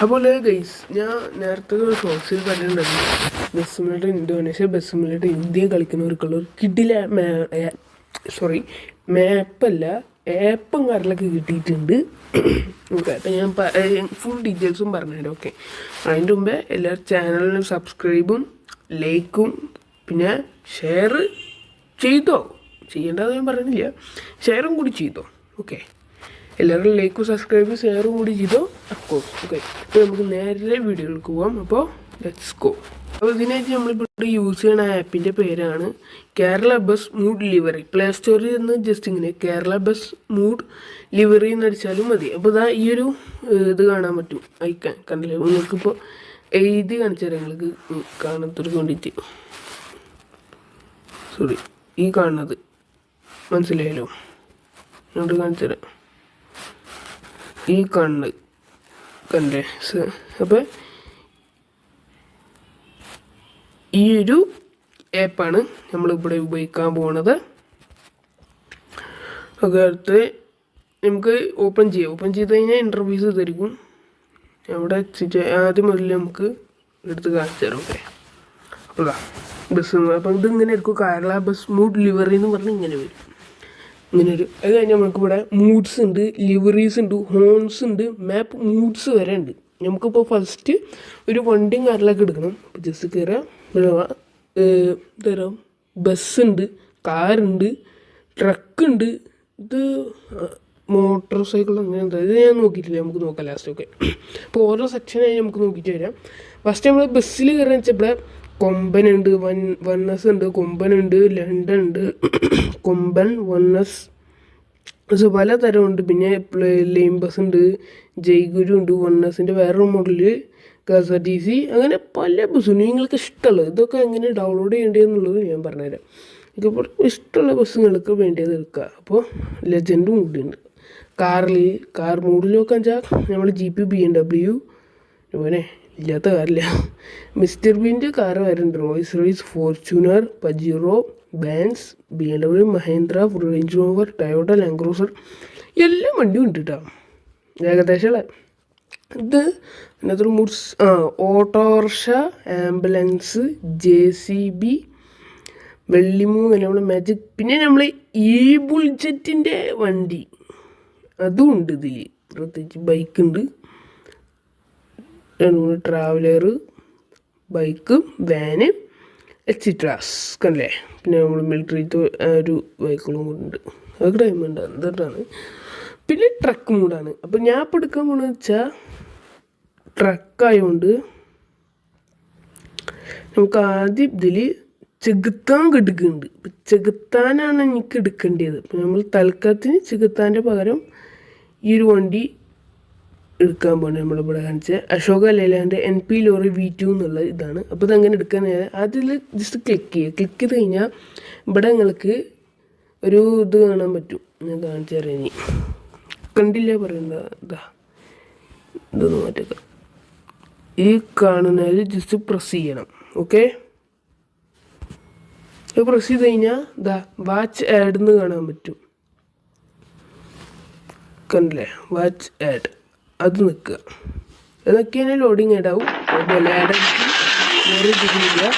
അതുപോലെ ഗൈസ് ഞാൻ നേരത്തെ ഒരു ഷോർട്സിൽ പറഞ്ഞിട്ടുണ്ടായിരുന്നു bus simulator Indonesia bus simulator India കളിക്കുന്നവർക്കുള്ള ഒരു കിടില മാപ്പല്ല ആപ്പും കാര്യങ്ങളൊക്കെ കിട്ടിയിട്ടുണ്ട്. ഓക്കെ, അപ്പം ഞാൻ ഫുൾ ഡീറ്റെയിൽസും പറഞ്ഞുതരാം. ഓക്കെ, അതിൻ്റെ മുമ്പേ എല്ലാവരും ചാനലിന് സബ്സ്ക്രൈബും ലൈക്കും പിന്നെ ഷെയർ ചെയ്തോ. ചെയ്യേണ്ടത് ഞാൻ പറഞ്ഞില്ല, ഷെയറും കൂടി ചെയ്തോ. ഓക്കെ, എല്ലാവരും ലൈക്കും സബ്സ്ക്രൈബും ഷെയറും കൂടി ചെയ്തോ അഫ്കോഴ്സ്. ഓക്കെ, അപ്പോൾ നമുക്ക് നേരെ വീഡിയോയിലേക്ക് പോകാം. അപ്പോൾ ലെറ്റ്സ് ഗോ. അപ്പോൾ ഇതിനായിട്ട് നമ്മളിപ്പോൾ യൂസ് ചെയ്യുന്ന ആപ്പിൻ്റെ പേരാണ് Kerala bus mood livery. Play സ്റ്റോറിൽ നിന്ന് ജസ്റ്റ് ഇങ്ങനെ കേരള ബസ് മൂഡ് ലിവറി എന്ന് അടിച്ചാലും മതി. അപ്പോൾ ഇതാ ഈ ഒരു ഇത് കാണാൻ പറ്റും, ഐക്കൺ കണ്ടില്ലേ? നിങ്ങൾക്കിപ്പോൾ എഴുതി കാണിച്ചു തരാം, നിങ്ങൾക്ക് കാണാത്തൊരു വേണ്ടിയിട്ട്. സോറി, ഈ കാണുന്നത് മനസ്സിലായല്ലോ, അങ്ങോട്ട് കാണിച്ചു തരാം. ഈ കാണുന്നത് കണ്ടേ? അപ്പം ഈ ഒരു ആപ്പാണ് നമ്മളിവിടെ ഉപയോഗിക്കാൻ പോകുന്നത്. ഒക്കെ അടുത്ത് നമുക്ക് ഓപ്പൺ ചെയ്ത് കഴിഞ്ഞാൽ ഇൻ്റർവ്യൂസ് തരും. അവിടെ ആദ്യം മുതൽ നമുക്ക് എടുത്ത് കാണിച്ചു തരാം. ഓക്കെ, അപ്പോൾ ബസ് അപ്പം ഇതിങ്ങനെ എടുക്കും, കേരള ബസ് മൂഡ് ലിവറി എന്ന് പറഞ്ഞാൽ ഇങ്ങനെ വരും. ഇങ്ങനെ ഒരു അത് കഴിഞ്ഞാൽ നമുക്കിവിടെ മൂഡ്സ് ഉണ്ട്, ലിവറീസ് ഉണ്ട്, ഹോൺസ് ഉണ്ട്, മാപ്പ് മൂഡ്സ് വരെ ഉണ്ട്. നമുക്കിപ്പോൾ ഫസ്റ്റ് ഒരു വണ്ടിയും കാറിലൊക്കെ എടുക്കണം. അപ്പോൾ ജസ്റ്റ് കയറാം. തരാം ബസ്സുണ്ട്, കാറുണ്ട്, ട്രക്കുണ്ട്, ഇത് മോട്ടോർ സൈക്കിൾ അങ്ങനെ എന്താ ഇത് ഞാൻ നോക്കിയിട്ടില്ല, നമുക്ക് നോക്കാം ലാസ്റ്റ്. ഓക്കെ, അപ്പോൾ ഓരോ സെക്ഷനായി നമുക്ക് നോക്കിയിട്ട് വരാം. ഫസ്റ്റ് നമ്മൾ ബസ്സിൽ കയറുക വെച്ചപ്പോൾ കൊമ്പനുണ്ട്, വണ്ണസ് ഉണ്ട്, കൊമ്പനുണ്ട്, ലണ്ടൻ ഉണ്ട്, കൊമ്പൻ, വണ്ണസ് പലതരമുണ്ട്. പിന്നെ ലൈൻ ബസ് ഉണ്ട്, ജയ്ഗുരു ഉണ്ട്, വണ്ണസിൻ്റെ വേറൊരു മോഡല്, KSRTC, അങ്ങനെ പല ബസ്സുണ്ട്. നിങ്ങൾക്ക് ഇഷ്ടമുള്ളത് ഇതൊക്കെ എങ്ങനെ ഡൗൺലോഡ് ചെയ്യേണ്ടതെന്നുള്ളത് ഞാൻ പറഞ്ഞുതരാം. ഇതിപ്പോൾ ഇഷ്ടമുള്ള ബസ്സുകൾക്ക് വേണ്ടിയത് എടുക്കുക. അപ്പോൾ ലെജൻഡ് മൂടുണ്ട്. കാർ മൂഡിലൊക്കെ വെച്ചാൽ നമ്മൾ GP BMW അതുപോലെ ഇല്ലാത്ത കാറില്ല. മിസ്റ്റർ ബീൻ്റെ കാറ് വരുന്നുണ്ട്, Royce Royce, Fortuner, Pajero, bands, BMW, Mahendra, range rover, Toyota, land cruiser, എല്ലാ വണ്ടിയും ഉണ്ട് കേട്ടോ. ഏകദേശം ഇത് അതിനകത്തൊരു മൂഡ്സ് ഓട്ടോറിക്ഷ, ആംബുലൻസ്, JCB, വെള്ളിമൂന്ന്, നമ്മൾ മാജിക്, പിന്നെ നമ്മൾ ഈ ബുൾജറ്റിൻ്റെ വണ്ടി അതും ഉണ്ട് ഇതിൽ. പ്രത്യേകിച്ച് ബൈക്കുണ്ട്, ട്രാവലർ, ബൈക്ക്, വാന്, എക്സിട്രാസ് കണ്ടല്ലേ. പിന്നെ നമ്മൾ മിലിറ്ററിത്തെ ഒരു വെഹിക്കിളും ഉണ്ട്, അതൊക്കെ ടൈമുണ്ട് എന്നിട്ടാണ്. പിന്നെ ട്രക്ക് മൂഡാണ്. അപ്പോൾ ഞാൻ ഇപ്പോൾ എടുക്കാൻ പോകണമെന്ന് വെച്ചാൽ ട്രക്കായതുകൊണ്ട് നമുക്ക് ആദ്യം ഇതിൽ ചെകുത്താൻ എടുക്കുന്നുണ്ട്. ഇപ്പം ചെകുത്താനാണ് എനിക്ക് എടുക്കേണ്ടത്. അപ്പം നമ്മൾ തൽക്കാലത്തിന് ചെകുത്താൻ്റെ പകരം ഈ ഒരു വണ്ടി എടുക്കാൻ പോകുന്നത്. നമ്മളിവിടെ കാണിച്ച അശോക ലേലാൻ്റെ NP ലോറി V2 എന്നുള്ള ഇതാണ്. അപ്പോൾ ഇതങ്ങനെ എടുക്കാൻ അതിൽ ജസ്റ്റ് ക്ലിക്ക് ചെയ്ത് കഴിഞ്ഞാൽ ഇവിടെ നിങ്ങൾക്ക് ഒരു ഇത് കാണാൻ പറ്റും. ഞാൻ കാണിച്ചു തരാം. ഇനി കണ്ടില്ല പറയണ്ട, ഇതൊന്ന് മാറ്റേക്കാം. ഈ കാണുന്നതിൽ ജസ്റ്റ് പ്രസ് ചെയ്യണം. ഓക്കെ, പ്രസ് ചെയ്ത് കഴിഞ്ഞാൽ വാച്ച് ആഡ് എന്ന് കാണാൻ പറ്റും. കണ്ടില്ലേ, വാച്ച് ആഡ്, അത് നിൽക്കുക. അതൊക്കെ തന്നെ ലോഡിങ് ആഡ് ആവും. അതുപോലെ ആഡ് ആയിട്ട് വേറെ ഇതില്ല.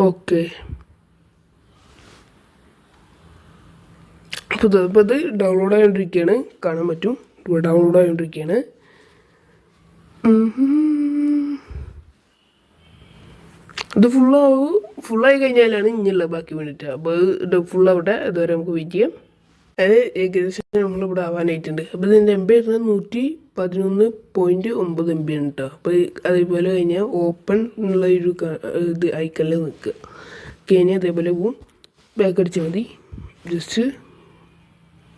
ഓക്കെ, അപ്പോൾ ഇത് ഡൗൺലോഡ് ആയിക്കൊണ്ടിരിക്കുകയാണ്, കാണാൻ പറ്റും. ഡൗൺലോഡ് ആയിക്കൊണ്ടിരിക്കുകയാണ്. ഇത് ഫുള്ളായി കഴിഞ്ഞാലാണ് ഇനിയുള്ള ബാക്കി വേണ്ടിയിട്ട്. അപ്പോൾ ഇത് ഫുള്ളാവട്ടെ, അതുവരെ നമുക്ക് വെയിറ്റ് ചെയ്യാം. അത് ഏകദേശം നമ്മളിവിടെ ആവാനായിട്ടുണ്ട്. അപ്പോൾ ഇതിൻ്റെ MB വരുന്നത് 111.9 MB ആണ് കേട്ടോ. അപ്പോൾ അതേപോലെ കഴിഞ്ഞാൽ ഓപ്പൺ എന്നുള്ള ഒരു ഇത് ഐക്കണിൽ നിൽക്കുക. കഴിഞ്ഞാൽ അതേപോലെ പോവും. ബാക്ക് അടിച്ചാൽ മതി, ജസ്റ്റ്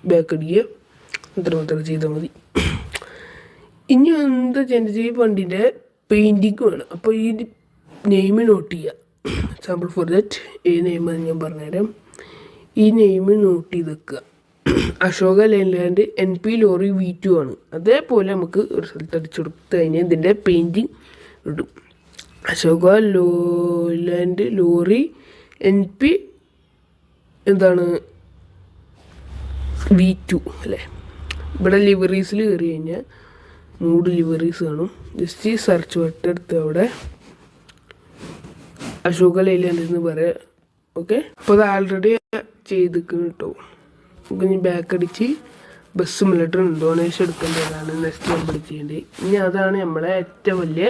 ബാക്ക് അടിക്കുക. മാത്രം ചെയ്താൽ മതി. ഇനി എന്താ ചെയ്യേണ്ടത്, ഈ വണ്ടിൻ്റെ പെയിൻറ്റിങ് വേണം. അപ്പോൾ ഈ നെയിം നോട്ട് ചെയ്യുക. എക്സാമ്പിൾ ഫോർ ദാറ്റ് ഈ നെയിം ഞാൻ പറഞ്ഞുതരാം. ഈ നെയിം നോട്ട് ചെയ്ത് വെക്കുക. Ashoka Layland NP lorry V2 ആണ്. അതേപോലെ നമുക്ക് ഒരു സ്ഥലത്ത് അടിച്ചു കൊടുത്ത് കഴിഞ്ഞാൽ ഇതിൻ്റെ പെയിൻറ്റിങ് ഇടും. അശോക ലെയ്ലാൻഡ് ലോറി NP എന്താണ് V2 അല്ലേ. ഇവിടെ ലിവറീസിൽ കയറി കഴിഞ്ഞാൽ 3 ലിവറീസ് കാണും. ജസ്റ്റ് ഈ സെർച്ച് ബട്ടൺ എടുത്ത് അവിടെ അശോക ലെയ്ലാൻഡ് എന്ന് പറയാം. ഓക്കെ, അപ്പോൾ അത് ആൾറെഡി ചെയ്തിരിക്കുന്നു കേട്ടോ. നമുക്ക് ഇനി ബാക്ക് അടിച്ച് ബസ് മിലിറ്ററി ഡൊണേഷൻ എടുക്കേണ്ടതാണ് നെക്സ്റ്റ് നമ്മൾ ചെയ്യേണ്ടത്. ഇനി അതാണ് നമ്മളെ ഏറ്റവും വലിയ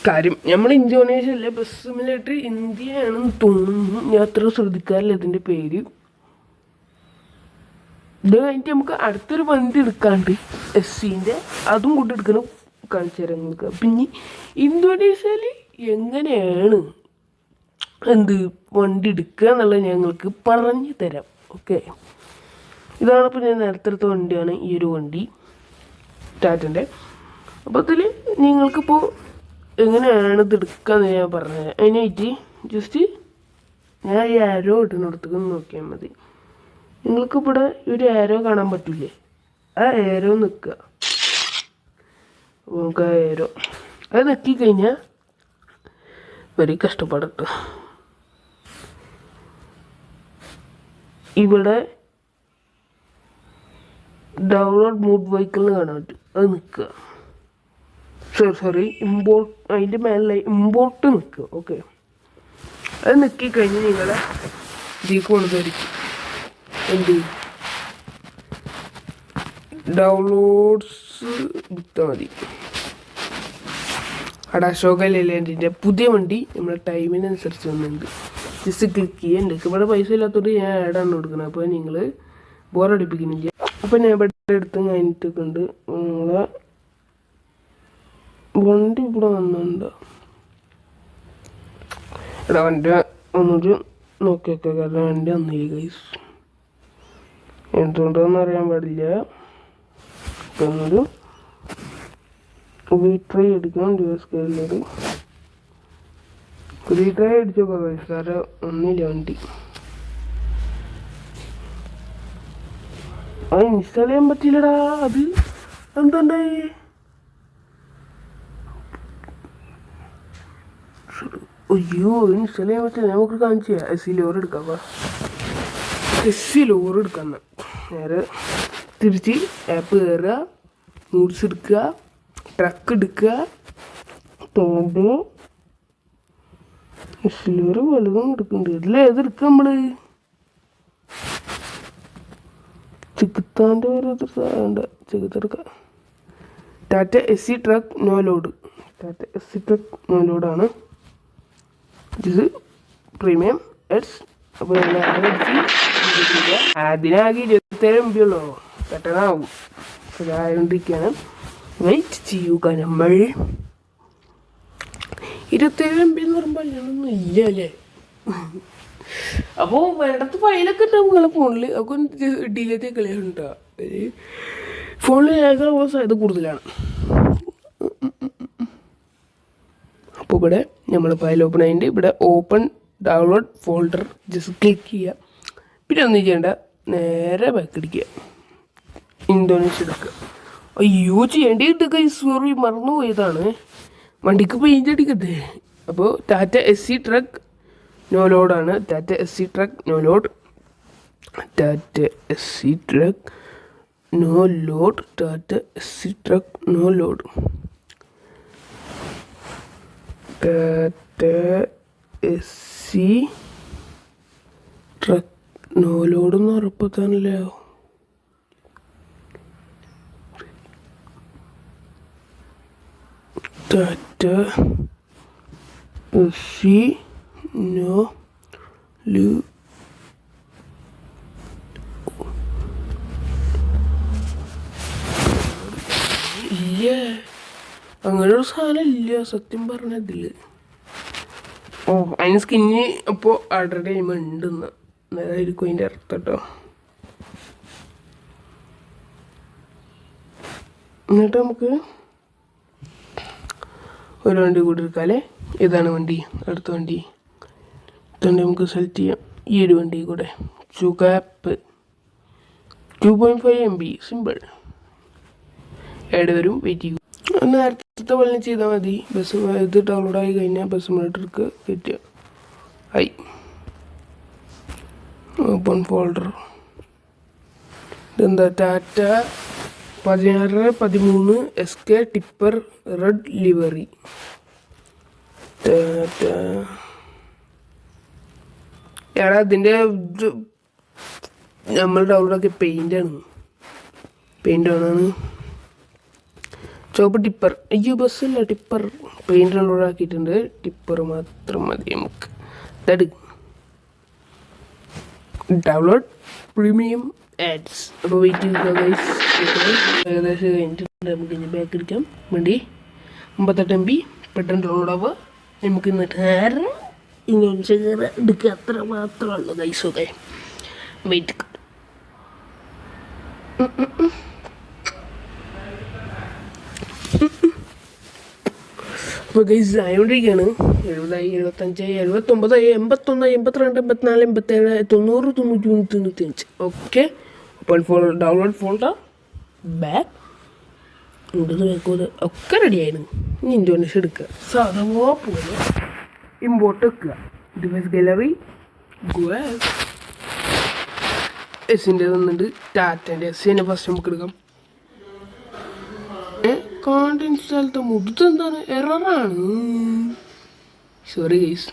കാര്യം. നമ്മൾ ഇന്തോനേഷ്യ അല്ലേ, ബസ് മിലിറ്ററി ഇന്ത്യയാണെന്ന് തോന്നുന്നു. ഞാൻ അത്ര ശ്രദ്ധിക്കാറില്ല ഇതിൻ്റെ പേര്. ഇത് കഴിഞ്ഞിട്ട് നമുക്ക് അടുത്തൊരു വണ്ടി എടുക്കാണ്ട് SCൻ്റെ അതും കൂടി എടുക്കണം, കാണിച്ചു തരാം നിങ്ങൾക്ക്. പിന്നെ ഇന്തോനേഷ്യയിൽ എങ്ങനെയാണ് വണ്ടി എടുക്കുക എന്നുള്ളത് ഞങ്ങൾക്ക് പറഞ്ഞു തരാം. ഓക്കെ, ഇതാണ് ഇപ്പോൾ ഞാൻ നേരത്തെ എടുത്ത വണ്ടിയാണ് ഈ ഒരു വണ്ടി, ടാറ്റൻ്റെ. അപ്പോൾ ഇതിൽ നിങ്ങൾക്കിപ്പോൾ എങ്ങനെയാണ് ഇത് എടുക്കാമെന്ന് ഞാൻ പറഞ്ഞത്. അതിനായിട്ട് ജസ്റ്റ് ഞാൻ ഈ ആരോ ഇടുന്നിടത്തേക്ക് നോക്കിയാൽ മതി. നിങ്ങൾക്കിവിടെ ഒരു ആരോ കാണാൻ പറ്റില്ലേ, ആ ആരോ നിൽക്കുക. നമുക്ക് ആ ആരോ അത് നെക്കിക്കഴിഞ്ഞാൽ very കഷ്ടപ്പാടട്ടോ. ഇവിടെ ഡൗൺലോഡ് മൂഡ് വെഹിക്കിളിന് കാണാൻ പറ്റും, അത് നിൽക്കുക. സോറി ഇമ്പോർട്ട്, അതിൻ്റെ മേലെ ഇമ്പോർട്ട് നിൽക്കുക. ഓക്കെ, അത് നിൽക്കിക്കഴിഞ്ഞ് നിങ്ങളെ ഇതിലേക്ക് കൊണ്ടുവരിക്കും. ഡൗൺലോഡ്സ് എടുത്താൽ മതി. അവിടെ അശോക ലെയ്ലാൻഡിൻ്റെ പുതിയ വണ്ടി നമ്മുടെ ടൈമിനനുസരിച്ച് വന്നിട്ടുണ്ട്. ജസ്റ്റ് ക്ലിക്ക് ചെയ്യുക. എനിക്ക് ഇവിടെ പൈസ ഇല്ലാത്തതുകൊണ്ട് ഞാൻ ആഡാണ് കൊടുക്കുന്നത്. അപ്പോൾ നിങ്ങൾ ബോറടിപ്പിക്കുന്നില്ല. അപ്പോൾ ഞാൻ ഇവിടെ എടുത്ത് കഴിഞ്ഞിട്ടുണ്ട്. നിങ്ങളെ വണ്ടി ഇവിടെ വന്നിട്ടുണ്ടോ? ഇവിടെ വണ്ടി ഒന്നൊരു നോക്കി വെക്കുക, കാരണം വണ്ടി വന്നില്ല ഗൈസ്. എന്തുകൊണ്ടോന്ന് അറിയാൻ പാടില്ല. അപ്പോൾ ഒന്നൊരു റീട്രൈ അടിക്കണം. സ്കെയിലൊരു റീട്രൈ അടിച്ചോക്കാം ഗൈസ്, കാരണം ഒന്നുമില്ല വണ്ടി. അത് ഇൻസ്റ്റാൾ ചെയ്യാൻ പറ്റില്ലടാ. അത് എന്തുണ്ടായി? അയ്യോ, ഇൻസ്റ്റാൾ ചെയ്യാൻ പറ്റില്ല. നമുക്ക് കാണിച്ചു ചെയ്യാം. SC ലോർ എടുക്കാം. SC ലോർ എടുക്കാം. നേരെ തിരിച്ച് ആപ്പ് കയറുക, നോട്ട്സ് എടുക്കുക, ട്രക്ക് എടുക്കുക, തോണ്ട് SC ലോർ വലുതും എടുക്കുന്നുണ്ട്. ഇതിൽ ഏതെടുക്കുക നമ്മൾ? ചിക്കുത്താൻ്റെ ഓരോരുത്തർ സാധനം ചിക്കുത്തെടുക്കുക. Tata SC truck no load. Tata SC truck no ലോഡാണ് ഇത്, പ്രീമിയം എഡ്സ്. അപ്പോൾ അതിനാകെ 27 MB ഉള്ളൂ, പെട്ടെന്നാവും. അതായോണ്ടിരിക്കുകയാണ്. വെയിറ്റ് ചെയ്യുക. നമ്മൾ 27 MB എന്ന് പറയുമ്പോൾ ഞാനൊന്നും ഇല്ല അല്ലേ. അപ്പോൾ വേണ്ടത് ഫയലൊക്കെ ഉണ്ടാവും നിങ്ങളെ ഫോണിൽ. അതൊക്കെ ഡിലേറ്റ് കളിയുണ്ടോ? ഫോണിൽ ലാഗാവാൻ സാധ്യത കൂടുതലാണ്. അപ്പോൾ ഇവിടെ നമ്മൾ ഫയൽ ഓപ്പൺ ആയിട്ട് ഇവിടെ open download folder just click ചെയ്യുക. പിന്നെ ഒന്നും ചെയ്യേണ്ട, നേരെ ബാക്ക് അടിക്കുക, ഇന്തോനേഷ്യ എടുക്കുക. അയ്യോ, ചെയ്യേണ്ടത് ഗൈസ്, സോറി മറന്നുപോയതാണ്. വണ്ടിക്ക് പെയിൻ്റ് അടിക്കട്ടെ. അപ്പോൾ ടാറ്റ SC ട്രക്ക് നോ ലോഡാണ്. Tata SC truck no load. Tata SC truck no load. Tata SC truck no load. Tata SC truck no load എന്ന് ഉറപ്പത്താണല്ലോ. ടാറ്റ SC നോ ലു ഇല്ല, അങ്ങനൊരു സാധനം ഇല്ല സത്യം പറഞ്ഞതിൽ. ഓ, അതിന് സ്കിന്ന് അപ്പോൾ ഓൾറെഡി കഴിയുമ്പോൾ ഉണ്ടെന്ന് അതായിരിക്കും അതിൻ്റെ അർത്ഥം കേട്ടോ. എന്നിട്ട് നമുക്ക് ഒരു വണ്ടി കൂടി എടുക്കാല്ലേ. ഇതാണ് വണ്ടി, അടുത്ത വണ്ടി. ഇതുകൊണ്ട് നമുക്ക് സെലക്ട് ചെയ്യാം ഈ ഒരു വണ്ടി കൂടെ. ചുകാപ്പ് 2.5 MB സിമ്പിൾ. വരും, വെയിറ്റ് ചെയ്യും. നേരത്തെ പോലെ ചെയ്താൽ മതി. ബസ് ഇത് ഡൗൺലോഡ് ആയി കഴിഞ്ഞാൽ ബസ് സിമുലേറ്റർക്ക് കയറ്റുക. ആയി. Open folder. ഇതെന്താ? Tata 1613 SK tipper red livery. എടാ ഇതിൻ്റെ നമ്മൾ ഡൗൺലോഡാക്കിയ പെയിൻ്റാണ്. പെയിൻ്റാണ് ചുവപ്പ് ടിപ്പർ. അയ്യോ ബസ്സല്ല, ടിപ്പർ. പെയിൻറ് ഡൗൺലോഡാക്കിയിട്ടുണ്ട്. ടിപ്പർ മാത്രം മതി നമുക്ക്. Download premium ads. അപ്പോൾ വെയിറ്റ് ചെയ്ത് ഏകദേശം കഴിഞ്ഞിട്ടുണ്ട്. നമുക്ക് ഇനി ബാക്ക് എടുക്കാം. വേണ്ടി 58 MB പെട്ടെന്ന് ഡൗൺലോഡ് ആവുക. നമുക്ക് എന്നിട്ട് ഇങ്ങനെ എടുക്കുക. അത്ര മാത്രമേ ഉള്ളൂ ഗൈസ്. Okay wait. അപ്പോൾ ഗൈസ് ആയോണ്ടിരിക്കുകയാണ്. 70, 75, 79, 81, 82, 84, 87, 90, 93, 95. ഓക്കെ. അപ്പോൾ ഡൗൺലോഡ് ഫോൾഡർ ബാക്ക് ഒക്കെ റെഡി ആയിരുന്നു. ഇനി ഇൻഡോനേഷ്യ എടുക്കുക. സാധാ പോലെ ഇമ്പോർട്ട് വെക്കുക. ഡിവൈസ് ഗാലറി എസിൻ്റെ തന്നിട്ട് ടാറ്റൻ്റെ എസ്സിൻ്റെ ഫസ്റ്റ് നമുക്ക് എടുക്കാം. കോണ്ടന്റ് സ്ഥലത്തെ മുഴുത്ത എന്താണ്? എററാണ്. Sorry guys.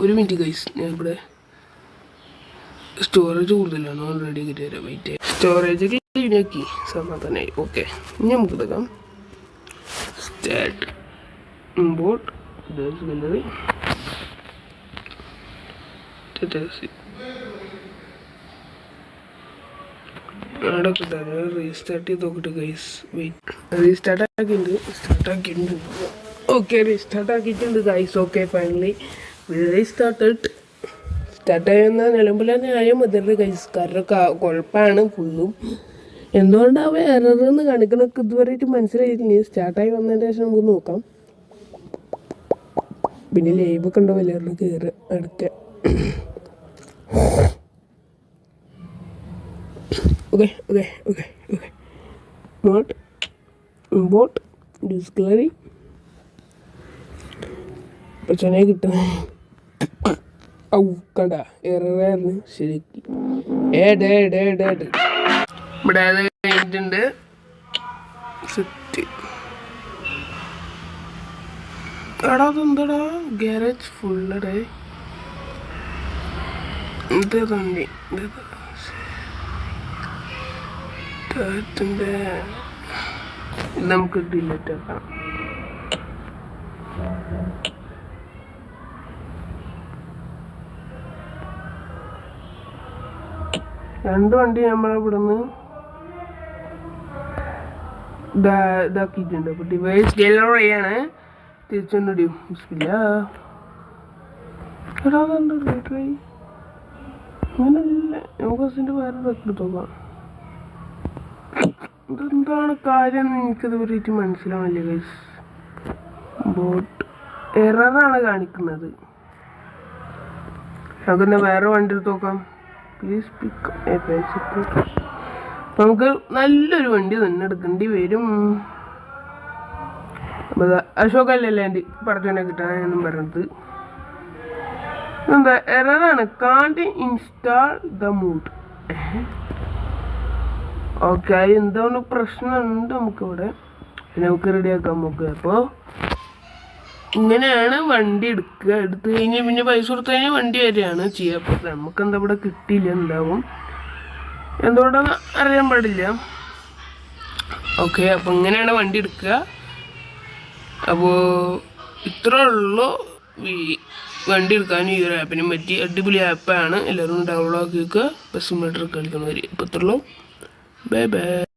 ഒരു മിനിറ്റ് ഗൈസ്, ഞാൻ ഇവിടെ സ്റ്റോറേജ് കൂടുതലാണ്. ഓൾറെഡി കിട്ടി തരാം. വെയിറ്റ്. സ്റ്റോറേജ് ക്ലീനാക്കി സമാധാനമായി. ഓക്കെ ഇനി നമുക്ക് എടുക്കാം. Start import gallery. റീസ്റ്റാർട്ട് ചെയ്ത് നോക്കട്ടെ ഗൈസ്. വെയിറ്റ്. റീസ്റ്റാർട്ട് ആക്കിയിട്ടുണ്ട്. ഓക്കെ റീസ്റ്റാർട്ട് ആക്കിയിട്ടുണ്ട് ഗൈസ്. ഓക്കെ ഫൈനലി സ്റ്റാർട്ടായെന്ന നിലമ്പിലാണ് ആയ മതി ഗൈസ്. കാരണം കുഴപ്പമാണ് ഫുള്ളും. എന്തുകൊണ്ടാണ് എററെന്ന് കാണിക്കണൊക്കെ ഇതുവരെയായിട്ട് മനസ്സിലായിട്ടില്ല. സ്റ്റാർട്ടായി വന്നതിന് ശേഷം നമുക്ക് നോക്കാം. പിന്നെ ലൈവൊക്കെ ഉണ്ടോ എല്ലാവരും കയറുക അടുത്ത. Okay note import device gallery. പക്ഷേ കിട്ടുന്നത് കണ്ട എററായിരുന്നു. ശരിക്കും ഇവിടെ കഴിഞ്ഞിട്ടുണ്ട്. സെറ്റ്. എടാ അതെന്താടാ ഗാരേജ് ഫുള്ളടേ. ഇത് തന്നെ നമുക്ക് ഡിലീറ്റ് ആക്കാം. രണ്ട് വണ്ടി നമ്മളിവിടുന്ന് ഇതാക്കിയിട്ടുണ്ട്. അപ്പോൾ ഡിവൈസ് ഗാലറിയാണ്. തിരിച്ചൊന്നിടും. അങ്ങനല്ല. നമുക്ക് അതിൻ്റെ വേറെ എടുത്ത് നോക്കാം. ഇതെന്താണ് കാര്യം എനിക്കത് പറ്റിയിട്ട് മനസ്സിലാവില്ല ഗൈസ്. ബോട്ട് എററാണ് കാണിക്കുന്നത്. നമുക്കെന്നാ വേറെ വണ്ടി എടുത്ത് നോക്കാം. പ്ലീസ് പിക്ക്. നമുക്ക് നല്ലൊരു വണ്ടി തന്നെ എടുക്കേണ്ടി വരും. അശോകല്ലല്ലേ എൻ്റെ പടച്ചോനെ കിട്ടാനെന്നും പറഞ്ഞത്. എന്താ എററാണ്. കാണ്ട് ഇൻസ്റ്റാൾ ദ മൂഡ്. ഓക്കെ എന്താണ് പ്രശ്നമുണ്ട് നമുക്കിവിടെ. നമുക്ക് റെഡിയാക്കാൻ നോക്കുക. അപ്പോൾ ഇങ്ങനെയാണ് വണ്ടി എടുക്കുക. എടുത്തു കഴിഞ്ഞാൽ പിന്നെ പൈസ കൊടുത്തു കഴിഞ്ഞാൽ വണ്ടി വരികയാണ് ചെയ്യുക. അപ്പോൾ നമുക്കെന്താ ഇവിടെ കിട്ടിയില്ല. എന്താവും എന്തുകൊണ്ടാന്ന് അറിയാൻ പാടില്ല. ഓക്കെ അപ്പോൾ ഇങ്ങനെയാണ് വണ്ടി എടുക്കുക. അപ്പോൾ ഇത്ര ഉള്ളൂ വണ്ടി എടുക്കാൻ ഈ ഒരു ആപ്പിനെ പറ്റി. അടിപൊളി ആപ്പാണ്. എല്ലാവരും ഡൗൺലോഡ് ആക്കി വെക്കുക. ബസ് സിമുലേറ്റർ കളിക്കുന്നവർ. അപ്പോൾ ഇത്രയുള്ളൂ. Bye by.